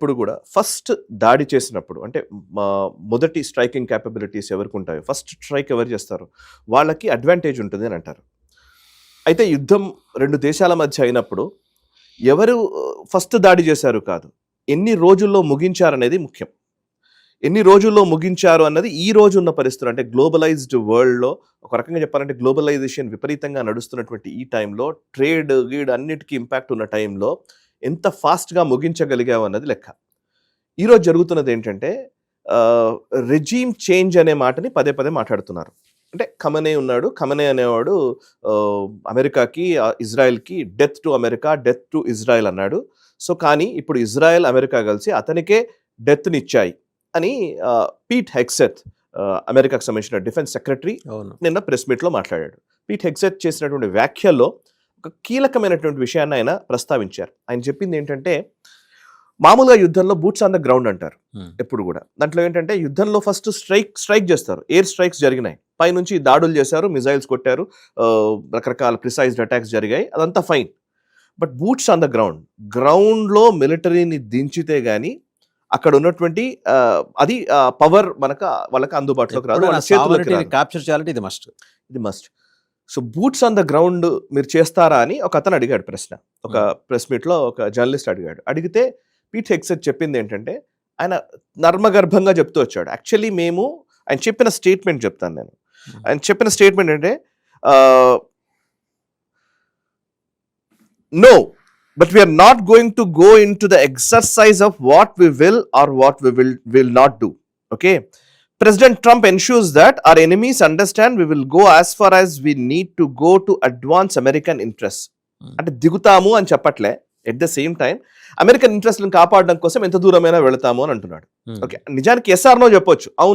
ఎప్పుడు కూడా ఫస్ట్ దాడి చేసినప్పుడు అంటే మొదటి స్ట్రైకింగ్ క్యాపబిలిటీస్ ఎవరికి ఉంటాయో ఫస్ట్ స్ట్రైక్ ఎవరు చేస్తారో వాళ్ళకి అడ్వాంటేజ్ ఉంటుంది అని అంటారు. అయితే యుద్ధం రెండు దేశాల మధ్య అయినప్పుడు ఎవరు ఫస్ట్ దాడి చేశారు కాదు, ఎన్ని రోజుల్లో ముగించారనేది ముఖ్యం. ఎన్ని రోజుల్లో ముగించారు అన్నది ఈ రోజు ఉన్న పరిస్థితులు, అంటే గ్లోబలైజ్డ్ వరల్డ్లో ఒక రకంగా చెప్పాలంటే గ్లోబలైజేషన్ విపరీతంగా నడుస్తున్నటువంటి ఈ టైంలో, ట్రేడ్ గీడ్ అన్నిటికీ ఇంపాక్ట్ ఉన్న టైంలో ఎంత ఫాస్ట్గా ముగించగలిగావు అన్నది లెక్క. ఈరోజు జరుగుతున్నది ఏంటంటే రెజీమ్ చేంజ్ అనే మాటని పదే పదే మాట్లాడుతున్నారు. అంటే ఖమనే ఉన్నాడు, ఖమనే అనేవాడు అమెరికాకి ఇజ్రాయెల్కి death to America, death to Israel అన్నాడు. సో కానీ ఇప్పుడు ఇజ్రాయెల్ అమెరికా కలిసి అతనికే డెత్ని ఇచ్చాయి అని పీట్ హెగ్సెత్ అమెరికాకు సంబంధించిన డిఫెన్స్ సెక్రటరీ నిన్న ప్రెస్ మీట్లో మాట్లాడాడు. పీట్ హెగ్సెత్ చేసినటువంటి వ్యాఖ్యల్లో ఒక కీలకమైనటువంటి విషయాన్ని ఆయన ప్రస్తావించారు. ఆయన చెప్పింది ఏంటంటే, మామూలుగా యుద్ధంలో బూట్స్ ఆన్ ద గ్రౌండ్ అంటారు ఎప్పుడు కూడా. దాంట్లో ఏంటంటే యుద్ధంలో ఫస్ట్ స్ట్రైక్ చేస్తారు, ఎయిర్ స్ట్రైక్స్ జరిగినాయి, పైనుంచి దాడులు చేశారు, మిజైల్స్ కొట్టారు, రకరకాల ప్రిసైజ్డ్ అటాక్స్ జరిగాయి, అదంతా fine. But boots on the గ్రౌండ్లో మిలిటరీని దించితే గానీ అక్కడ ఉన్నటువంటి అది పవర్ వాళ్ళకి అందుబాటులోకి రాదు, క్యాప్చర్ చేయాలంటే ఇది must. So boots on the ground మీరు చేస్తారా అని ఒక అతను అడిగాడు ప్రశ్న. ఒక ప్రెస్ మీట్లో ఒక జర్నలిస్ట్ అడిగితే పీట్ హెగ్సెత్ చెప్పింది ఏంటంటే, ఆయన నర్మగర్భంగా చెప్తూ వచ్చాడు. యాక్చువల్లీ ఆయన చెప్పిన స్టేట్మెంట్ చెప్తాను నేను. ఆయన చెప్పిన స్టేట్మెంట్ అంటే, no, but we are not going to go into the exercise of what we will or what we will not do. Okay, President Trump ensures that our enemies understand we will go as far as we need to go to advance American interests. అంటే దిగుతాము అని చెప్పట్లే, at the same time American ఇంట్రెస్ట్లను కాపాడడం కోసం ఎంత దూరమైనా వెళతాము అని అంటున్నాడు. ఓకే, నిజానికి ఎస్ఆర్ నో చెప్పొచ్చు, అవును